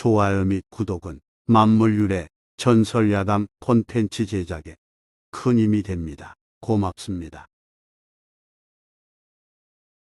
좋아요 및 구독은 만물유래 전설야담 콘텐츠 제작에 큰 힘이 됩니다. 고맙습니다.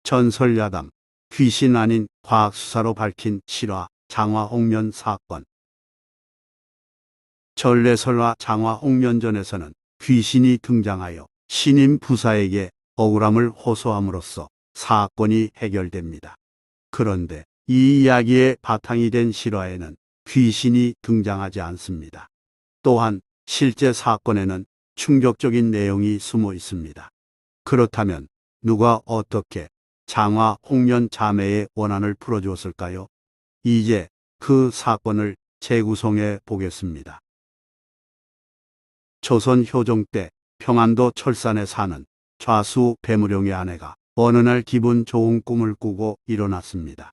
전설야담, 귀신 아닌 과학수사로 밝힌 실화 장화홍련 사건. 전래설화 장화홍련전에서는 귀신이 등장하여 신임 부사에게 억울함을 호소함으로써 사건이 해결됩니다. 그런데 이 이야기의 바탕이 된 실화에는 귀신이 등장하지 않습니다. 또한 실제 사건에는 충격적인 내용이 숨어 있습니다. 그렇다면 누가 어떻게 장화홍련 자매의 원한을 풀어주었을까요? 이제 그 사건을 재구성해 보겠습니다. 조선 효종 때 평안도 철산에 사는 좌수 배무룡의 아내가 어느 날 기분 좋은 꿈을 꾸고 일어났습니다.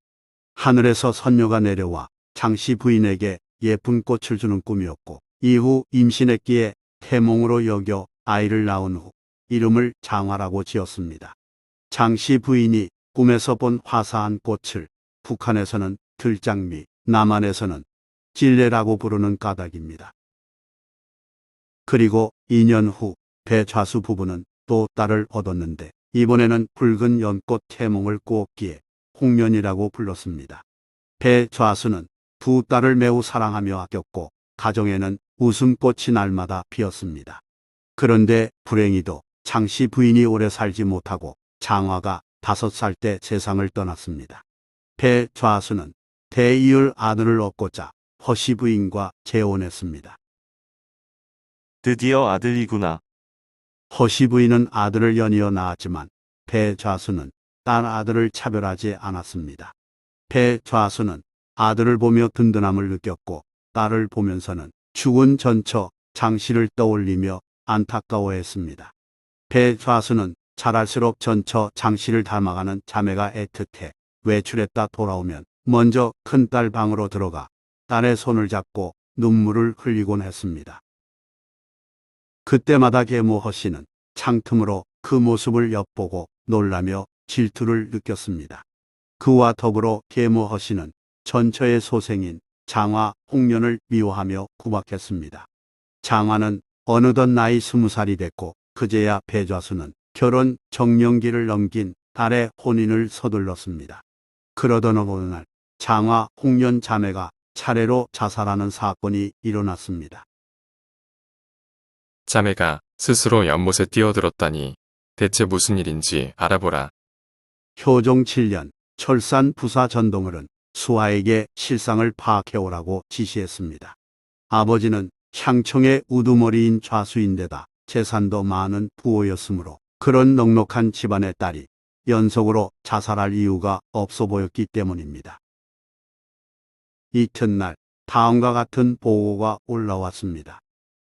하늘에서 선녀가 내려와 장씨 부인에게 예쁜 꽃을 주는 꿈이었고, 이후 임신했기에 태몽으로 여겨 아이를 낳은 후 이름을 장화라고 지었습니다. 장씨 부인이 꿈에서 본 화사한 꽃을 북한에서는 들장미, 남한에서는 찔레라고 부르는 까닭입니다. 그리고 2년 후 배좌수 부부는 또 딸을 얻었는데, 이번에는 붉은 연꽃 태몽을 꾸었기에 홍련이라고 불렀습니다. 배좌수는 두 딸을 매우 사랑하며 아꼈고, 가정에는 웃음꽃이 날마다 피었습니다. 그런데 불행히도 장씨 부인이 오래 살지 못하고 장화가 5살 때 세상을 떠났습니다. 배좌수는 대이을 아들을 얻고자 허씨 부인과 재혼했습니다. 드디어 아들이구나. 허씨 부인은 아들을 연이어 낳았지만 배좌수는 딸 아들을 차별하지 않았습니다. 배좌수는 아들을 보며 든든함을 느꼈고, 딸을 보면서는 죽은 전처 장씨를 떠올리며 안타까워했습니다. 배좌수는 자랄수록 전처 장씨를 닮아가는 자매가 애틋해 외출했다 돌아오면 먼저 큰딸 방으로 들어가 딸의 손을 잡고 눈물을 흘리곤 했습니다. 그때마다 계모 허씨는 창틈으로 그 모습을 엿보고 놀라며 질투를 느꼈습니다. 그와 더불어 계모 허씨는 전처의 소생인 장화홍련을 미워하며 구박했습니다. 장화는 어느덧 나이 20살이 됐고, 그제야 배좌수는 결혼 정년기를 넘긴 딸의 혼인을 서둘렀습니다. 그러던 어느 날 장화홍련 자매가 차례로 자살하는 사건이 일어났습니다. 자매가 스스로 연못에 뛰어들었다니 대체 무슨 일인지 알아보라. 효종 7년 철산 부사 전동을은 수하에게 실상을 파악해오라고 지시했습니다. 아버지는 향청의 우두머리인 좌수인데다 재산도 많은 부호였으므로 그런 넉넉한 집안의 딸이 연속으로 자살할 이유가 없어 보였기 때문입니다. 이튿날 다음과 같은 보고가 올라왔습니다.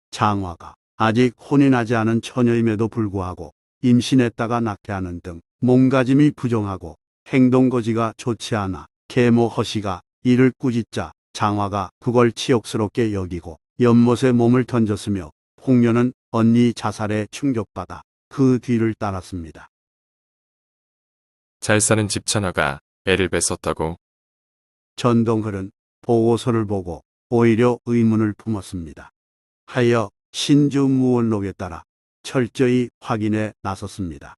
장화가 아직 혼인하지 않은 처녀임에도 불구하고 임신했다가 낳게 하는 등 몸가짐이 부정하고 행동거지가 좋지 않아 계모 허씨가 이를 꾸짖자 장화가 그걸 치욕스럽게 여기고 연못에 몸을 던졌으며, 홍련은 언니 자살에 충격받아 그 뒤를 따랐습니다. 잘 사는 집 처녀가 애를 뱄었다고? 전동을은 보고서를 보고 오히려 의문을 품었습니다. 하여 신주무원록에 따라 철저히 확인에 나섰습니다.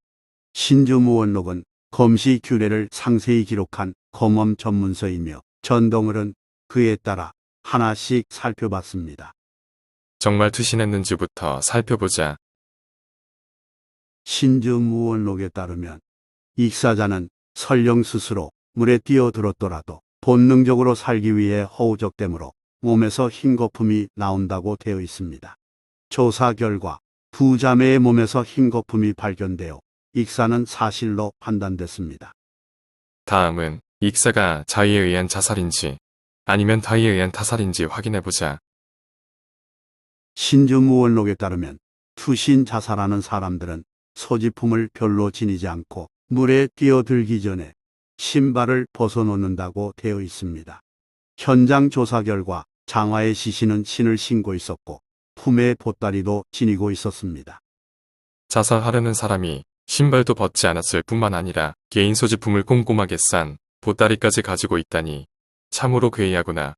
신주무원록은 검시 규례를 상세히 기록한 검언 전문서이며, 전동을은 그에 따라 하나씩 살펴봤습니다. 정말 투신했는지부터 살펴보자. 신주무원록에 따르면 익사자는 설령 스스로 물에 뛰어들었더라도 본능적으로 살기 위해 허우적대므로 몸에서 흰 거품이 나온다고 되어 있습니다. 조사 결과 두 자매의 몸에서 흰 거품이 발견되어 익사는 사실로 판단됐습니다. 다음은 익사가 자의에 의한 자살인지 아니면 타의에 의한 타살인지 확인해보자. 신주무원록에 따르면 투신 자살하는 사람들은 소지품을 별로 지니지 않고 물에 뛰어들기 전에 신발을 벗어놓는다고 되어 있습니다. 현장 조사 결과 장화의 시신은 신을 신고 있었고 품에 보따리도 지니고 있었습니다. 자살하려는 사람이 신발도 벗지 않았을 뿐만 아니라 개인 소지품을 꼼꼼하게 싼 보따리까지 가지고 있다니 참으로 괴이하구나.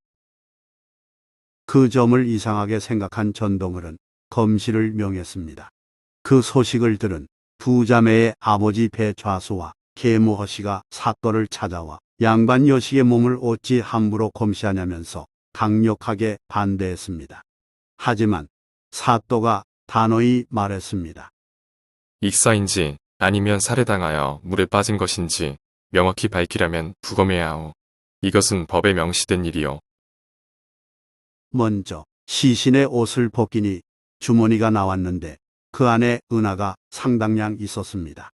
그 점을 이상하게 생각한 전동을은 검시를 명했습니다. 그 소식을 들은 두 자매의 아버지 배좌수와 계모 허씨가 사또를 찾아와 양반 여식의 몸을 어찌 함부로 검시하냐면서 강력하게 반대했습니다. 하지만 사또가 단호히 말했습니다. 익사인지 아니면 살해당하여 물에 빠진 것인지 명확히 밝히려면 부검해야 하오. 이것은 법에 명시된 일이오. 먼저 시신의 옷을 벗기니 주머니가 나왔는데 그 안에 은하가 상당량 있었습니다.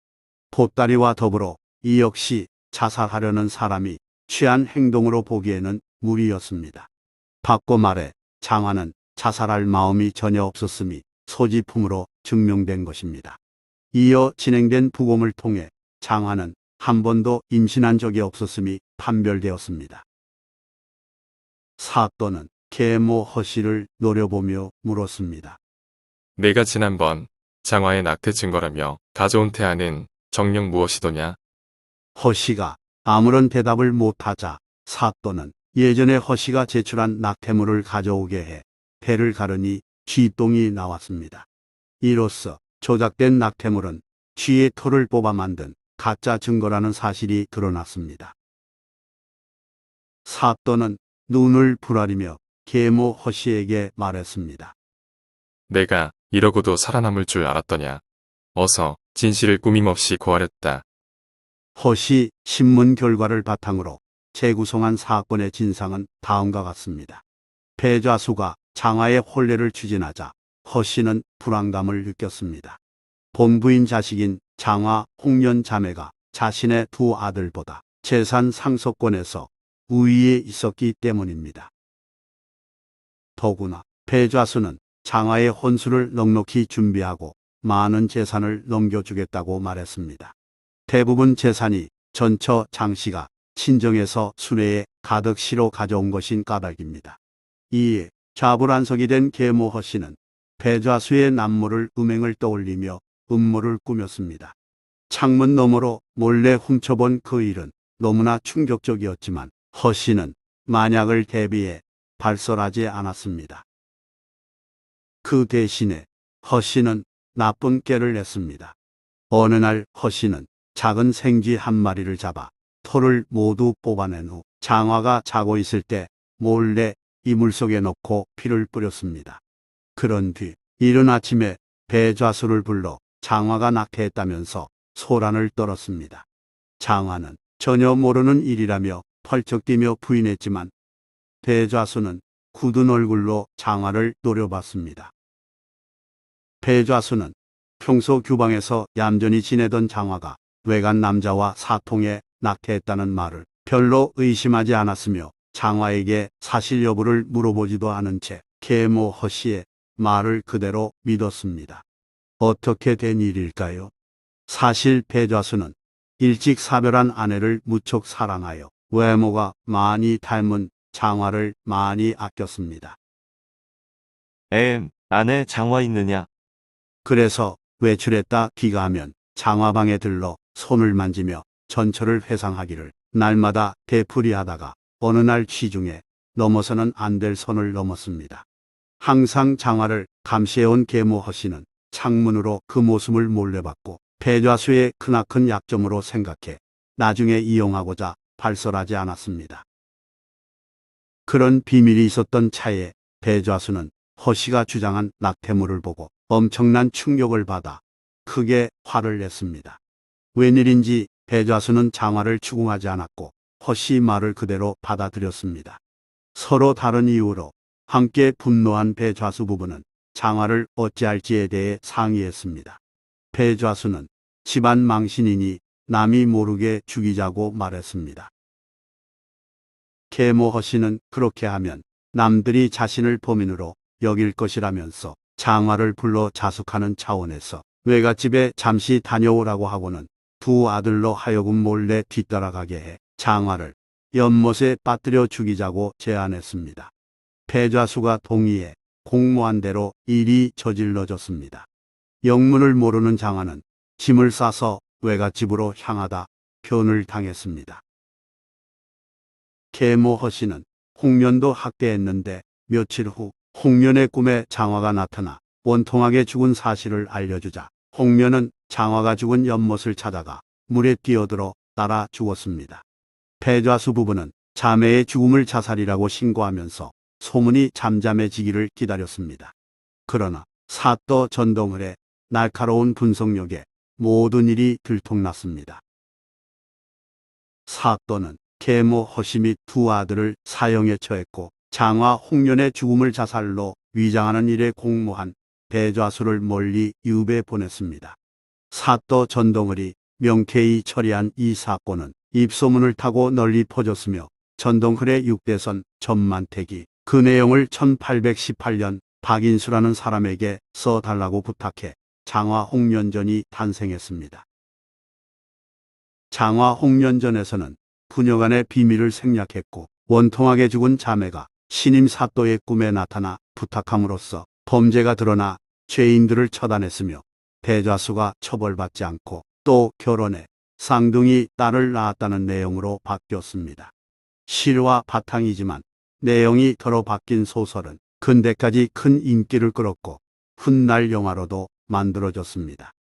보따리와 더불어 이 역시 자살하려는 사람이 취한 행동으로 보기에는 무리였습니다. 바꿔 말해 장화는 자살할 마음이 전혀 없었음이 소지품으로 증명된 것입니다. 이어 진행된 부검을 통해 장화는 한 번도 임신한 적이 없었음이 판별되었습니다. 사또는 계모 허씨를 노려보며 물었습니다. 내가 지난번 장화의 낙태 증거라며 가져온 태아는 정녕 무엇이더냐? 허씨가 아무런 대답을 못하자 사또는 예전에 허씨가 제출한 낙태물을 가져오게 해 배를 가르니 쥐똥이 나왔습니다. 이로써 조작된 낙태물은 쥐의 털을 뽑아 만든 가짜 증거라는 사실이 드러났습니다. 사또는 눈을 부라리며 계모 허씨에게 말했습니다. 내가 이러고도 살아남을 줄 알았더냐? 어서 진실을 꾸밈없이 고하렸다. 허씨 신문 결과를 바탕으로 재구성한 사건의 진상은 다음과 같습니다. 배좌수가 장화의 혼례를 추진하자 허씨는 불안감을 느꼈습니다. 본부인 자식인 장화 홍련 자매가 자신의 두 아들보다 재산 상속권에서 우위에 있었기 때문입니다. 더구나 배좌수는 장화의 혼수를 넉넉히 준비하고 많은 재산을 넘겨주겠다고 말했습니다. 대부분 재산이 전처 장씨가 친정에서 순회에 가득 실어 가져온 것인 까닭입니다. 이에 좌불안석이 된 계모 허씨는 배좌수의 남모를 음행을 떠올리며 음모를 꾸몄습니다. 창문 너머로 몰래 훔쳐본 그 일은 너무나 충격적이었지만 허씨는 만약을 대비해 발설하지 않았습니다. 그 대신에 허씨는 나쁜 꾀를 냈습니다. 어느 날 허씨는 작은 생쥐 한 마리를 잡아 털을 모두 뽑아낸 후 장화가 자고 있을 때 몰래 이물 속에 넣고 피를 뿌렸습니다. 그런 뒤 이른 아침에 배좌수를 불러 장화가 낙태했다면서 소란을 떨었습니다. 장화는 전혀 모르는 일이라며 펄쩍 뛰며 부인했지만 배좌수는 굳은 얼굴로 장화를 노려봤습니다. 배좌수는 평소 규방에서 얌전히 지내던 장화가 외간 남자와 사통에 낙태했다는 말을 별로 의심하지 않았으며 장화에게 사실 여부를 물어보지도 않은 채 계모 허씨의 말을 그대로 믿었습니다. 어떻게 된 일일까요? 사실 배좌수는 일찍 사별한 아내를 무척 사랑하여 외모가 많이 닮은 장화를 많이 아꼈습니다. 아내 장화 있느냐? 그래서 외출했다 귀가하면 장화방에 들러 손을 만지며 전처를 회상하기를 날마다 되풀이하다가 어느 날 취중에 넘어서는 안 될 선을 넘었습니다. 항상 장화를 감시해온 계모 허씨는 창문으로 그 모습을 몰래 봤고 배좌수의 크나큰 약점으로 생각해 나중에 이용하고자 발설하지 않았습니다. 그런 비밀이 있었던 차에 배좌수는 허씨가 주장한 낙태물을 보고 엄청난 충격을 받아 크게 화를 냈습니다. 웬일인지 배좌수는 장화를 추궁하지 않았고 허씨 말을 그대로 받아들였습니다. 서로 다른 이유로 함께 분노한 배좌수 부부는 장화를 어찌할지에 대해 상의했습니다. 배좌수는 집안 망신이니 남이 모르게 죽이자고 말했습니다. 계모 허씨는 그렇게 하면 남들이 자신을 범인으로 여길 것이라면서 장화를 불러 자숙하는 차원에서 외갓집에 잠시 다녀오라고 하고는 두 아들로 하여금 몰래 뒤따라가게 해 장화를 연못에 빠뜨려 죽이자고 제안했습니다. 배좌수가 동의해 공모한 대로 일이 저질러졌습니다. 영문을 모르는 장화는 짐을 싸서 외갓집으로 향하다 변을 당했습니다. 계모 허씨는 홍련도 학대했는데 며칠 후 홍련의 꿈에 장화가 나타나 원통하게 죽은 사실을 알려주자 홍련은 장화가 죽은 연못을 찾아가 물에 뛰어들어 따라 죽었습니다. 배좌수 부부는 자매의 죽음을 자살이라고 신고하면서 소문이 잠잠해지기를 기다렸습니다. 그러나 사또 전동을의 날카로운 분석력에 모든 일이 들통났습니다. 사또는 계모 허시 및 두 아들을 사형에 처했고 장화 홍련의 죽음을 자살로 위장하는 일에 공모한 배좌수를 멀리 유배 보냈습니다. 사또 전동을이 명쾌히 처리한 이 사건은 입소문을 타고 널리 퍼졌으며 전동흘의 육대선 전만택이 그 내용을 1818년 박인수라는 사람에게 써달라고 부탁해 장화 홍련전이 탄생했습니다. 장화 홍련전에서는 부녀간의 비밀을 생략했고 원통하게 죽은 자매가 신임 사또의 꿈에 나타나 부탁함으로써 범죄가 드러나 죄인들을 처단했으며 배좌수가 처벌받지 않고 또 결혼해 쌍둥이 딸을 낳았다는 내용으로 바뀌었습니다. 실화 바탕이지만 내용이 덜어 바뀐 소설은 근대까지 큰 인기를 끌었고 훗날 영화로도 만들어졌습니다.